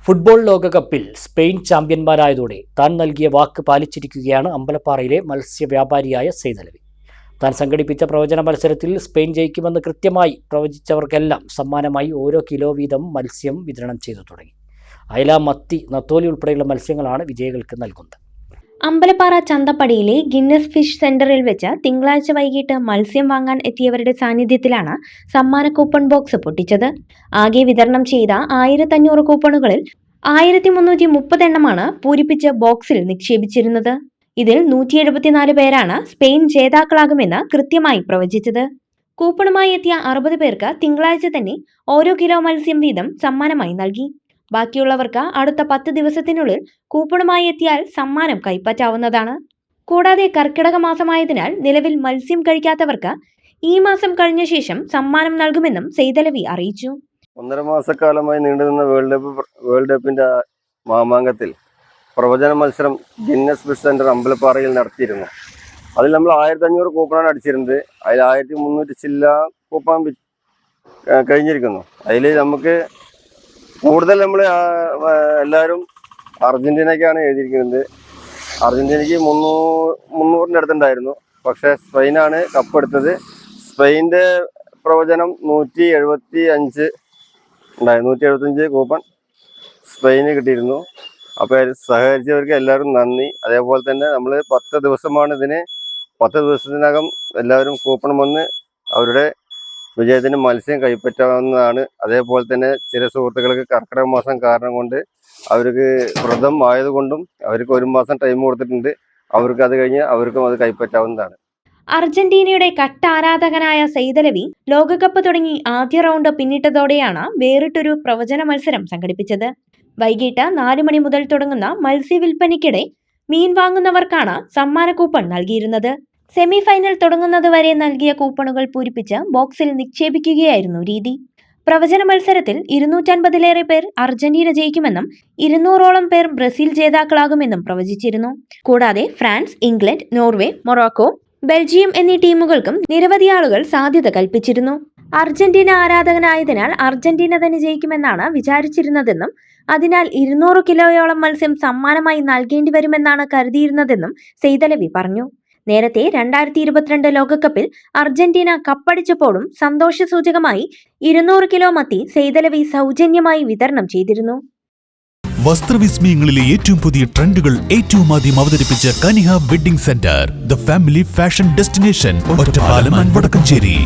Football ലോകകപ്പിൽ Spain ചാമ്പ്യന്മാരായതോടെ താൻ നൽകിയ വാക്ക് പാലിച്ചിരിക്കുകയാണ് അമ്പലപ്പാറയിലെ മത്സ്യവ്യാപാരിയായ സെയ്ദലവി. താൻ സംഘടിപ്പിച്ച പ്രവചന മത്സരത്തിൽ സ്പെയിൻ ജയിക്കുമെന്ന് കൃത്യമായി പ്രവചിച്ചവർക്കെല്ലാം സമ്മാനമായി ഓരോ കിലോ വീതം മത്സ്യം വിതരണം ചെയ്തു തുടങ്ങി. അയല, മത്തി, നത്തോലി ഉൾപ്പെടെയുള്ള മത്സ്യങ്ങളാണ് വിജയികൾക്ക് നൽകുന്നത്. അമ്പലപ്പാറ ചന്തപ്പടിയിലെ ഗിന്നസ് ഫിഷ് സെന്ററിൽ വെച്ച് തിങ്കളാഴ്ച വൈകിട്ട് മത്സ്യം വാങ്ങാൻ എത്തിയവരുടെ സാന്നിധ്യത്തിലാണ് സമ്മാന കൂപ്പൺ ബോക്സ് പൊട്ടിച്ചത്. ആകെ വിതരണം ചെയ്ത 1500 കൂപ്പണുകളിൽ 1330 എണ്ണമാണ് പൂരിപ്പിച്ച് ബോക്സിൽ നിക്ഷേപിച്ചിരുന്നത്. ഇതിൽ 174 പേരാണ് സ്പെയിൻ ജേതാക്കളാകുമെന്ന് കൃത്യമായി പ്രവചിച്ചത്. കൂപ്പണുമായി എത്തിയ 60 പേർക്ക് തിങ്കളാഴ്ച തന്നെ ഓരോ കിലോ മത്സ്യം വീതം സമ്മാനമായി നൽകി. ബാക്കിയുള്ളവർക്ക് അടുത്ത 10 ദിവസത്തിനുള്ളിൽ കൂപ്പണുമായി എത്തിയാൽ സമ്മാനം കൈപ്പറ്റാവുന്നതാണ്. കൂടാതെ കർക്കിടക മാസമായതിനാൽ നിലവിൽ മത്സ്യം കഴിക്കാത്തവർക്ക് ഈ മാസം കഴിഞ്ഞ ശേഷം സമ്മാനം നൽകുമെന്നും സെയ്ദലവി അറിയിച്ചു. 1.5 മാസക്കാലമായി നീണ്ടുനിന്ന വേൾഡ് കപ്പിന്റെ മാമാങ്കത്തിൽ പ്രവചന മത്സരം ഗിന്നസ് ഫിഷ് സെന്റർ അമ്പലപ്പാറയിൽ നടത്തിയിരുന്നു. അതിൽ നമ്മൾ 1500 കൂപ്പണാണ് അടിച്ചിരുന്നത്. അതിൽ 1300 ചില്ല കൂപ്പൺ കഴിഞ്ഞിരിക്കുന്നു. അതിൽ നമുക്ക് കൂടുതൽ നമ്മൾ എല്ലാവരും അർജന്റീനയ്ക്കാണ് എഴുതിയിരിക്കുന്നത്. അർജന്റീനയ്ക്ക് 300-ൻ്റെ അടുത്തുണ്ടായിരുന്നു. പക്ഷേ സ്പെയിനാണ് കപ്പെടുത്തത്. സ്പെയിൻ്റെ പ്രവചനം 175 ഉണ്ടായിരുന്നു. 175 കൂപ്പൺ സ്പെയിന് കിട്ടിയിരുന്നു. അപ്പോൾ സഹകരിച്ചവർക്ക് എല്ലാവരും നന്ദി. അതേപോലെ തന്നെ നമ്മൾ 10 ദിവസമാണ് ഇതിന്. 10 ദിവസത്തിനകം എല്ലാവരും കൂപ്പൺ വന്ന് അവരുടെ വിജയത്തിന് മത്സ്യം കൈപ്പറ്റാവുന്നതാണ്. അതേപോലെ തന്നെ ചില സുഹൃത്തുക്കൾക്ക് കർക്കിടക മാസം കാരണം കൊണ്ട് അവർക്ക് വ്രതം ആയതുകൊണ്ടും അവർക്ക് 1 മാസം ടൈം കൊടുത്തിട്ടുണ്ട്. അവർക്ക് അത് കഴിഞ്ഞ് അവർക്കും അത് കൈപ്പറ്റാവുന്നതാണ്. അർജന്റീനയുടെ കട്ട ആരാധകനായ സെയ്ദലവി ലോകകപ്പ് തുടങ്ങി ആദ്യ റൗണ്ട് പിന്നിട്ടതോടെയാണ് വേറിട്ടൊരു പ്രവചന മത്സരം സംഘടിപ്പിച്ചത്. വൈകിട്ട് 4 മണി മുതൽ തുടങ്ങുന്ന മത്സ്യവിൽപ്പനയ്ക്കിടെ മീൻ വാങ്ങുന്നവർക്കാണ് സമ്മാന കൂപ്പൺ നൽകിയിരുന്നത്. സെമി ഫൈനൽ തുടങ്ങുന്നതുവരെ നൽകിയ കൂപ്പണുകൾ പൂരിപ്പിച്ച് ബോക്സിൽ നിക്ഷേപിക്കുകയായിരുന്നു രീതി. പ്രവചന മത്സരത്തിൽ 250-ലേറെ പേർ അർജന്റീന ജയിക്കുമെന്നും 200-ഓളം പേർ ബ്രസീൽ ജേതാക്കളാകുമെന്നും പ്രവചിച്ചിരുന്നു. കൂടാതെ France, England, Norway, Morocco, Belgium എന്നീ ടീമുകൾക്കും നിരവധി ആളുകൾ സാധ്യത കൽപ്പിച്ചിരുന്നു. അർജന്റീന ആരാധകനായതിനാൽ അർജന്റീന തന്നെ ജയിക്കുമെന്നാണ് വിചാരിച്ചിരുന്നതെന്നും അതിനാൽ 200 കിലോയോളം മത്സ്യം സമ്മാനമായി നൽകേണ്ടി വരുമെന്നാണ് കരുതിയിരുന്നതെന്നും സെയ്ദലവി പറഞ്ഞു. നേരത്തെ 2022 ലോകകപ്പിൽ അർജന്റീന കപ്പടിച്ചപ്പോഴും സന്തോഷസൂചകമായി 200 കിലോ മത്തി സെയ്ദലവി സൗജന്യമായി വിതരണം ചെയ്തിരുന്നു. വസ്ത്രവിസ്മയങ്ങളിലെ ഏറ്റവും പുതിയ ട്രെൻഡുകൾ ഏറ്റവും ആദ്യം അവതരിപ്പിച്ച Kaniha wedding centre, the family fashion destination, Ottapalam, Vadakkanchery.